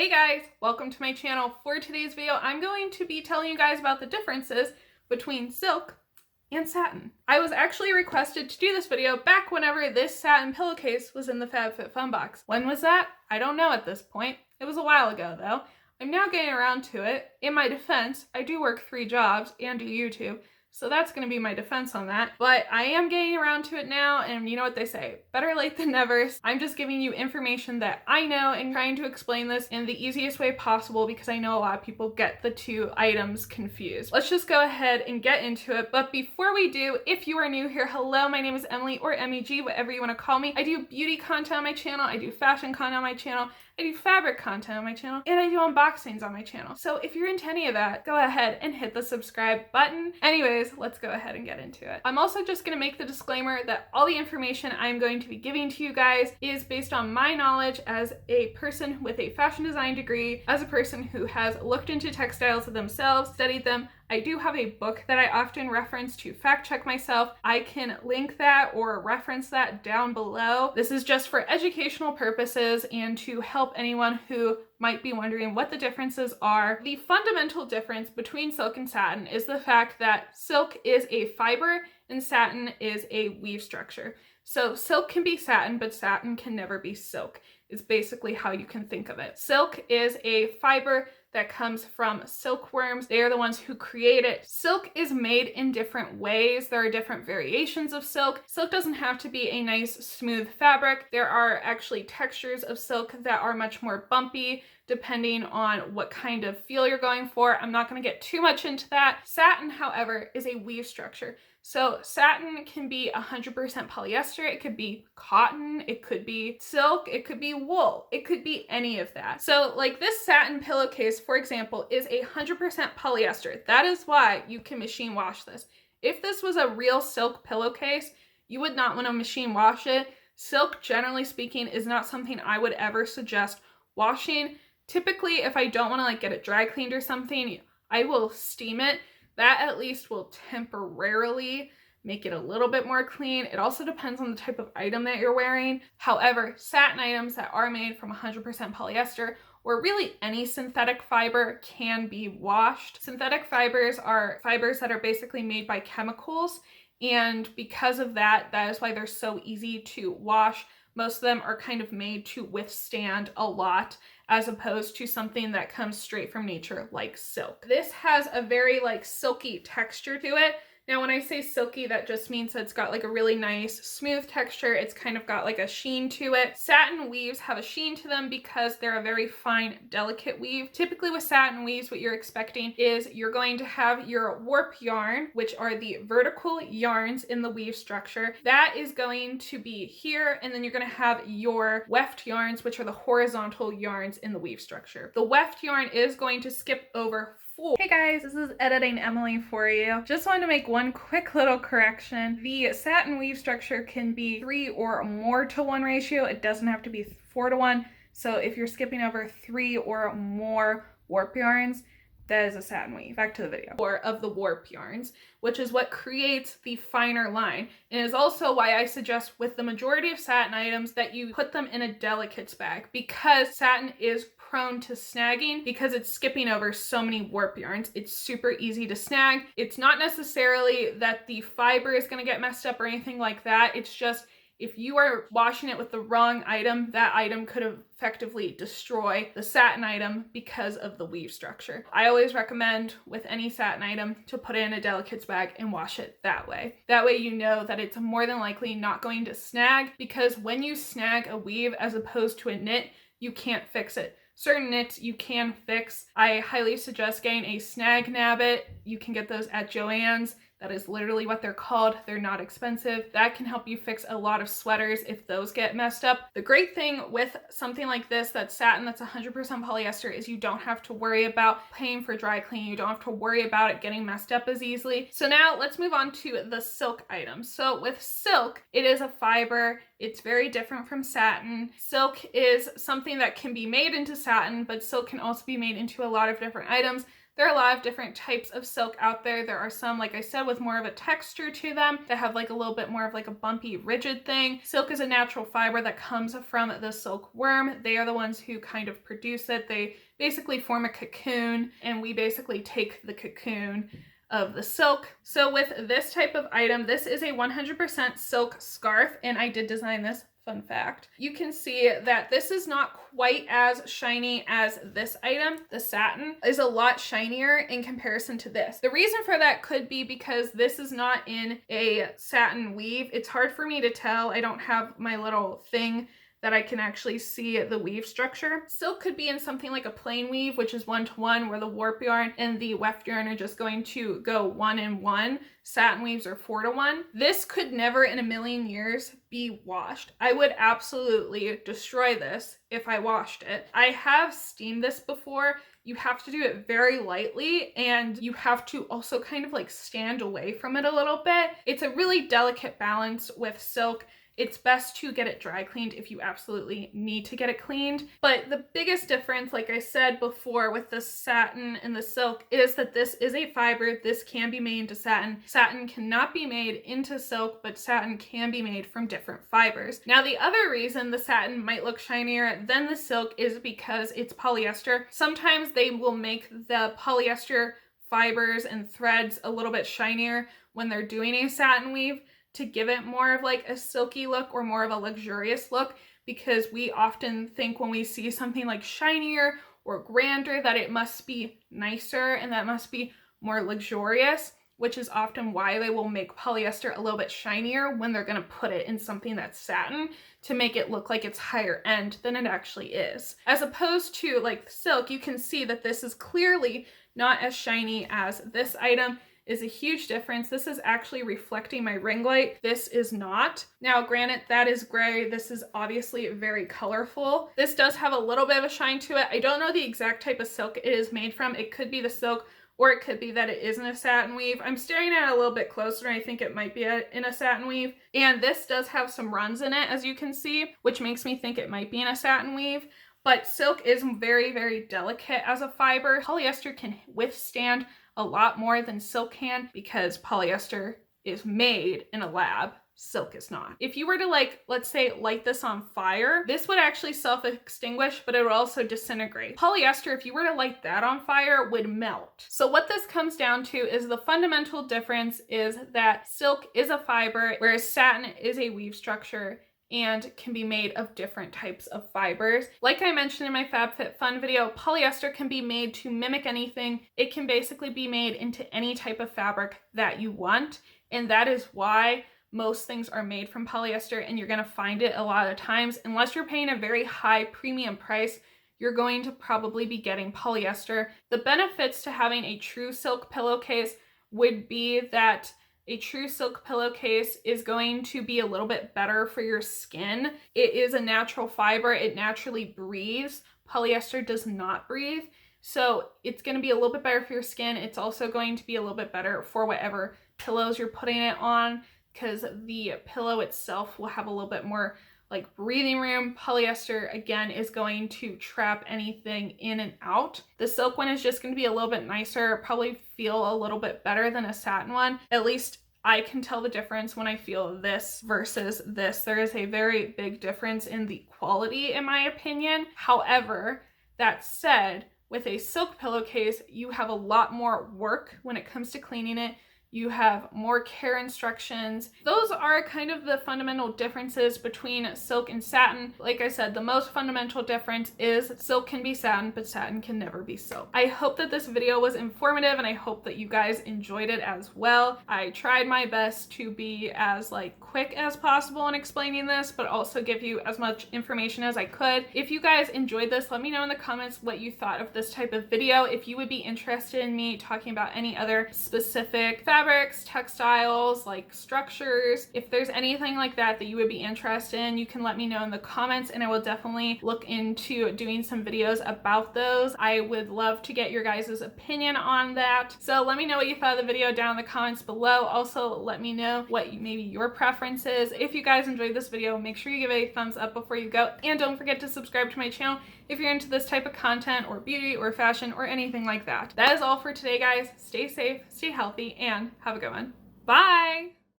Hey guys, welcome to my channel. For today's video, I'm going to be telling you guys about the differences between silk and satin. I was actually requested to do this video back whenever this satin pillowcase was in the FabFitFun box. When was that? I don't know at this point. It was a while ago though. I'm now getting around to it. In my defense, I do work 3 jobs and do YouTube, so that's going to be my defense on that. But I am getting around to it now, and you know what they say, better late than never. I'm just giving you information that I know and trying to explain this in the easiest way possible because I know a lot of people get the two items confused. Let's just go ahead and get into it. But before we do, if you are new here, hello, my name is Emily, or MEG, whatever you want to call me. I do beauty content on my channel, I do fashion content on my channel, I do fabric content on my channel, and I do unboxings on my channel. So if you're into any of that, go ahead and hit the subscribe button. Anyways, let's go ahead and get into it. I'm also just going to make the disclaimer that all the information I'm going to be giving to you guys is based on my knowledge as a person with a fashion design degree, as a person who has looked into textiles themselves, studied them. I do have a book that I often reference to fact check myself. I can link that or reference that down below. This is just for educational purposes and to help anyone who might be wondering what the differences are. The fundamental difference between silk and satin is the fact that silk is a fiber and satin is a weave structure. So silk can be satin, but satin can never be silk. Is basically how you can think of it. Silk is a fiber that comes from silkworms. They are the ones who create it. Silk is made in different ways. There are different variations of silk. Silk doesn't have to be a nice smooth fabric. There are actually textures of silk that are much more bumpy depending on what kind of feel you're going for. I'm not going to get too much into that. Satin, however, is a weave structure. So satin can be 100% polyester, it could be cotton, it could be silk, it could be wool, it could be any of that. So like this satin pillowcase, for example, is 100% polyester. That is why you can machine wash this. If this was a real silk pillowcase, you would not want to machine wash it. Silk, generally speaking, is not something I would ever suggest washing. Typically, if I don't want to like get it dry cleaned or something, I will steam it. That at least will temporarily make it a little bit more clean. It also depends on the type of item that you're wearing. However, satin items that are made from 100% polyester or really any synthetic fiber can be washed. Synthetic fibers are fibers that are basically made by chemicals, and because of that, that is why they're so easy to wash. Most of them are kind of made to withstand a lot as opposed to something that comes straight from nature like silk. This has a very like silky texture to it. Now, when I say silky, that just means that it's got like a really nice smooth texture. It's kind of got like a sheen to it. Satin weaves have a sheen to them because they're a very fine, delicate weave. Typically with satin weaves, what you're expecting is you're going to have your warp yarn, which are the vertical yarns in the weave structure. That is going to be here, and then you're going to have your weft yarns, which are the horizontal yarns in the weave structure. The weft yarn is going to skip over. Hey guys, this is Editing Emily for you. Just wanted to make one quick little correction. The satin weave structure can be 3 or more to 1 ratio. It doesn't have to be 4 to 1. So if you're skipping over 3 or more warp yarns, that is a satin weave. Back to the video. 4 of the warp yarns, which is what creates the finer line. And is also why I suggest with the majority of satin items that you put them in a delicates bag, because satin is prone to snagging because it's skipping over so many warp yarns. It's super easy to snag. It's not necessarily that the fiber is going to get messed up or anything like that. It's just if you are washing it with the wrong item, that item could effectively destroy the satin item because of the weave structure. I always recommend with any satin item to put it in a delicates bag and wash it that way. That way you know that it's more than likely not going to snag, because when you snag a weave as opposed to a knit, you can't fix it. Certain knits you can fix. I highly suggest getting a snag nabbit. You can get those at Joann's. That is literally what they're called. They're not expensive. That can help you fix a lot of sweaters if those get messed up. The great thing with something like this that's satin, that's 100% polyester, is you don't have to worry about paying for dry cleaning. You don't have to worry about it getting messed up as easily. So now let's move on to the silk items. So with silk, it is a fiber. It's very different from satin. Silk is something that can be made into satin, but silk can also be made into a lot of different items. There are a lot of different types of silk out there. There are some, like I said, with more of a texture to them that have like a little bit more of like a bumpy, rigid thing. Silk is a natural fiber that comes from the silkworm. They are the ones who kind of produce it. They basically form a cocoon, and we basically take the cocoon of the silk. So with this type of item, this is a 100% silk scarf, and I did design this. Fun fact. You can see that this is not quite as shiny as this item. The satin is a lot shinier in comparison to this. The reason for that could be because this is not in a satin weave. It's hard for me to tell. I don't have my little thing that I can actually see the weave structure. Silk could be in something like a plain weave, which is 1-to-1, where the warp yarn and the weft yarn are just going to go 1-in-1. Satin weaves are 4-to-1. This could never in a million years be washed. I would absolutely destroy this if I washed it. I have steamed this before. You have to do it very lightly, and you have to also kind of like stand away from it a little bit. It's a really delicate balance with silk. It's best to get it dry cleaned if you absolutely need to get it cleaned. But the biggest difference, like I said before, with the satin and the silk is that this is a fiber. This can be made into satin. Satin cannot be made into silk, but satin can be made from different fibers. Now, the other reason the satin might look shinier than the silk is because it's polyester. Sometimes they will make the polyester fibers and threads a little bit shinier when they're doing a satin weave, to give it more of like a silky look or more of a luxurious look, because we often think when we see something like shinier or grander that it must be nicer and that must be more luxurious, which is often why they will make polyester a little bit shinier when they're going to put it in something that's satin, to make it look like it's higher end than it actually is. As opposed to like silk, you can see that this is clearly not as shiny as this item. Is a huge difference. This is actually reflecting my ring light. This is not. Now, granted, that is gray. This is obviously very colorful. This does have a little bit of a shine to it. I don't know the exact type of silk it is made from. It could be the silk, or it could be that it isn't a satin weave. I'm staring at it a little bit closer, and I think it might be in a satin weave. And this does have some runs in it, as you can see, which makes me think it might be in a satin weave. But silk is very, very delicate as a fiber. Polyester can withstand a lot more than silk can because polyester is made in a lab. Silk is not. If you were to like, let's say, light this on fire, this would actually self-extinguish, but it would also disintegrate. Polyester, if you were to light that on fire, would melt. So what this comes down to is the fundamental difference is that silk is a fiber, whereas satin is a weave structure and can be made of different types of fibers. Like I mentioned in my FabFitFun video, polyester can be made to mimic anything. It can basically be made into any type of fabric that you want, and that is why most things are made from polyester, and you're gonna find it a lot of times, unless you're paying a very high premium price, you're going to probably be getting polyester. The benefits to having a true silk pillowcase would be that a true silk pillowcase is going to be a little bit better for your skin. It is a natural fiber. It naturally breathes. Polyester does not breathe. So it's going to be a little bit better for your skin. It's also going to be a little bit better for whatever pillows you're putting it on, because the pillow itself will have a little bit more like breathing room. Polyester, again, is going to trap anything in and out. The silk one is just going to be a little bit nicer, probably feel a little bit better than a satin one. At least I can tell the difference when I feel this versus this. There is a very big difference in the quality, in my opinion. However, that said, with a silk pillowcase, you have a lot more work when it comes to cleaning it. You have more care instructions. Those are kind of the fundamental differences between silk and satin. Like I said, the most fundamental difference is silk can be satin, but satin can never be silk. I hope that this video was informative, and I hope that you guys enjoyed it as well. I tried my best to be as quick as possible in explaining this, but also give you as much information as I could. If you guys enjoyed this, let me know in the comments what you thought of this type of video. If you would be interested in me talking about any other specific fabric fabrics, textiles, like structures. If there's anything like that you would be interested in, you can let me know in the comments and I will definitely look into doing some videos about those. I would love to get your guys' opinion on that. So let me know what you thought of the video down in the comments below. Also, let me know what maybe your preference is. If you guys enjoyed this video, make sure you give it a thumbs up before you go, and don't forget to subscribe to my channel if you're into this type of content or beauty or fashion or anything like that. That is all for today, guys. Stay safe, stay healthy, and have a good one. Bye!